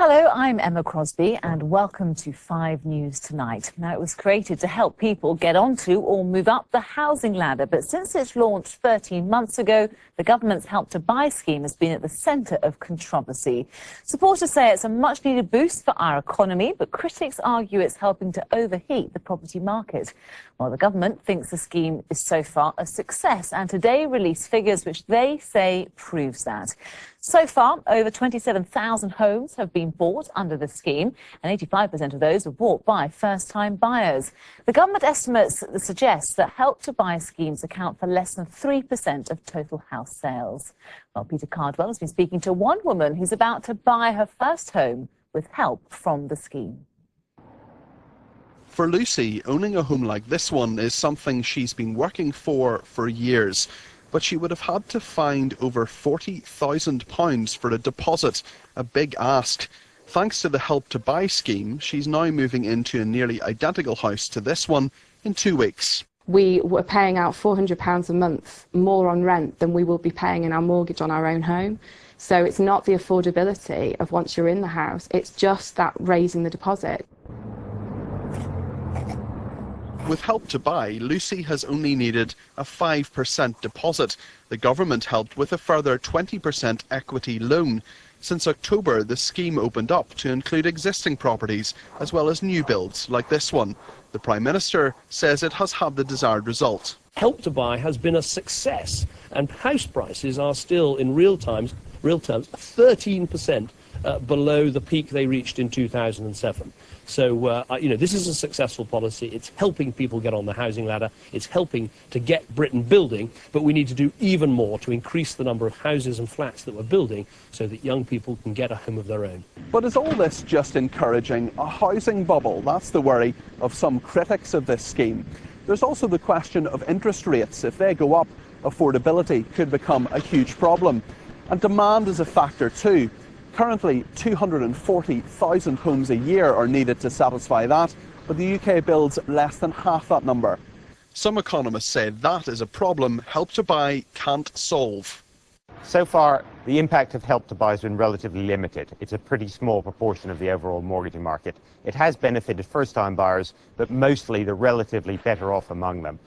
Hello, I'm Emma Crosby and welcome to 5 News Tonight. Now, it was created to help people get onto or move up the housing ladder, but since its launch 13 months ago, the government's Help to Buy scheme has been at the centre of controversy. Supporters say it's a much-needed boost for our economy, but critics argue it's helping to overheat the property market. Well, the government thinks the scheme is so far a success and today released figures which they say proves that. So far, over 27,000 homes have been bought under the scheme, and 85% of those were bought by first-time buyers. The government estimates suggest that Help to Buy schemes account for less than 3% of total house sales. Well, Peter Cardwell has been speaking to one woman who's about to buy her first home with help from the scheme. For Lucy, owning a home like this one is something she's been working for years. But she would have had to find over £40,000 for a deposit, a big ask. Thanks to the Help to Buy scheme, she's now moving into a nearly identical house to this one in 2 weeks. We were paying out £400 a month more on rent than we will be paying in our mortgage on our own home. So it's not the affordability of once you're in the house, it's just that raising the deposit. With Help to Buy, Lucy has only needed a 5% deposit. The government helped with a further 20% equity loan. Since October, the scheme opened up to include existing properties as well as new builds like this one. The Prime Minister says it has had the desired result. Help to Buy has been a success, and house prices are still, in real terms, 13% below the peak they reached in 2007. So, this is a successful policy. It's helping people get on the housing ladder. It's helping to get Britain building, but we need to do even more to increase the number of houses and flats that we're building so that young people can get a home of their own. But is all this just encouraging a housing bubble? That's the worry of some critics of this scheme. There's also the question of interest rates. If they go up, affordability could become a huge problem. And demand is a factor too. Currently, 240,000 homes a year are needed to satisfy that, but the UK builds less than half that number. Some economists say that is a problem Help to Buy can't solve. So far, the impact of Help to Buy has been relatively limited. It's a pretty small proportion of the overall mortgaging market. It has benefited first-time buyers, but mostly the relatively better off among them.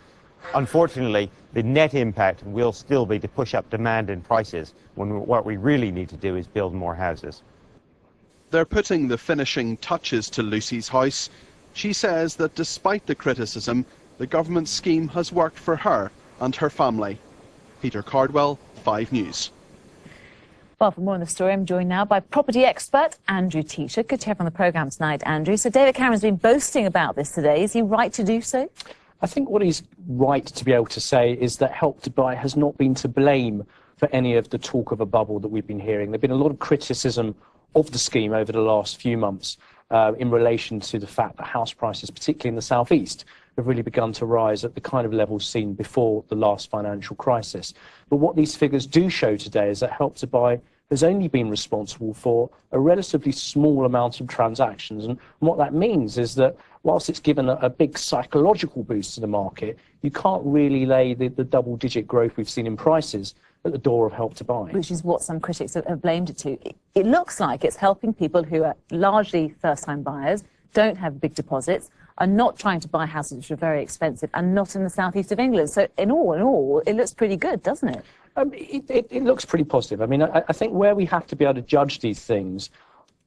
Unfortunately, the net impact will still be to push up demand and prices when what we really need to do is build more houses. They're putting the finishing touches to Lucy's house. She says that despite the criticism, the government scheme has worked for her and her family. Peter Cardwell, 5 News. Well, for more on the story, I'm joined now by property expert Andrew Teacher. Good to have on the programme tonight, Andrew. So David Cameron's been boasting about this today. Is he right to do so? I think what he's right to be able to say is that Help to Buy has not been to blame for any of the talk of a bubble that we've been hearing. There's been a lot of criticism of the scheme over the last few months in relation to the fact that house prices, particularly in the southeast, have really begun to rise at the kind of levels seen before the last financial crisis. But what these figures do show today is that Help to Buy has only been responsible for a relatively small amount of transactions. And what that means is that whilst it's given a big psychological boost to the market, you can't really lay the double-digit growth we've seen in prices at the door of Help to Buy. Which is what some critics have blamed it to. It looks like it's helping people who are largely first-time buyers, don't have big deposits, are not trying to buy houses which are very expensive, and not in the southeast of England. So in all, it looks pretty good, doesn't it? It looks pretty positive. I mean, I think where we have to be able to judge these things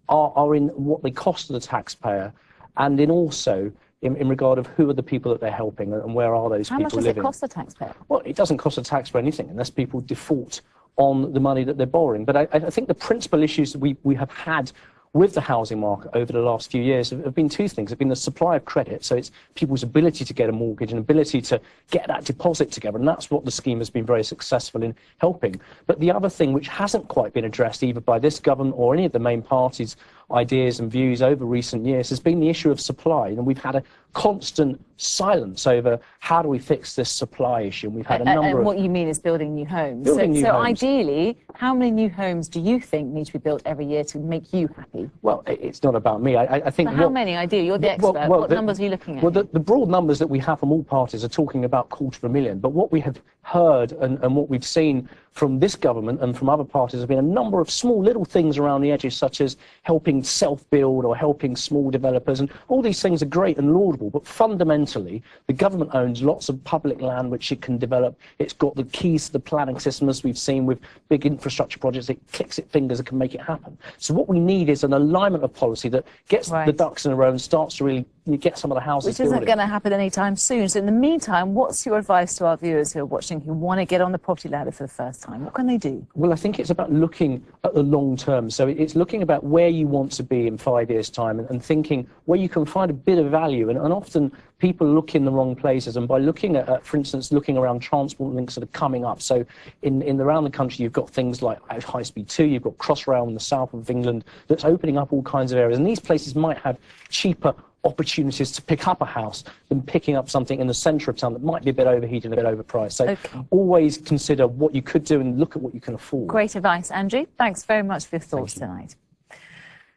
are in what they cost to the taxpayer, and in also in regard of who are the people that they're helping and where are those people living. How much does it cost the taxpayer? Well, it doesn't cost the taxpayer anything unless people default on the money that they're borrowing. But I think the principal issues that we have had with the housing market over the last few years have been two things. Have been the supply of credit, so it's people's ability to get a mortgage and ability to get that deposit together, and that's what the scheme has been very successful in helping. But the other thing which hasn't quite been addressed either by this government or any of the main parties' ideas and views over recent years has been the issue of supply. And we've had a constant silence over how do we fix this supply issue. And we've had a number of... what you mean is building new homes. Building new homes. Ideally, how many new homes do you think need to be built every year to make you happy? Well, it's not about me. I think... But how many ideally? You're the expert. What numbers are you looking at? Well, the broad numbers that we have from all parties are talking about 250,000. But what we have heard and what we've seen from this government and from other parties have been a number of small little things around the edges, such as helping self-build or helping small developers, and all these things are great and laudable, but fundamentally the government owns lots of public land which it can develop. It's got the keys to the planning system, as we've seen with big infrastructure projects. It clicks its fingers and can make it happen. So what we need is an alignment of policy that gets the ducks in a row and starts to really get some of the houses Which isn't going to happen anytime soon. So in the meantime, what's your advice to our viewers who are watching who want to get on the property ladder for the first time? What can they do? Well, I think it's about looking at the long term. So it's looking about where you want to be in 5 years' time and thinking where you can find a bit of value. And often people look in the wrong places. And by looking at, for instance, looking around transport links that are coming up. So around the country, you've got things like High Speed 2, you've got Crossrail in the south of England that's opening up all kinds of areas. And these places might have cheaper opportunities to pick up a house than picking up something in the centre of town that might be a bit overheated and a bit overpriced. So always consider what you could do and look at what you can afford. Great advice, Andrew. Thanks very much for your thoughts tonight.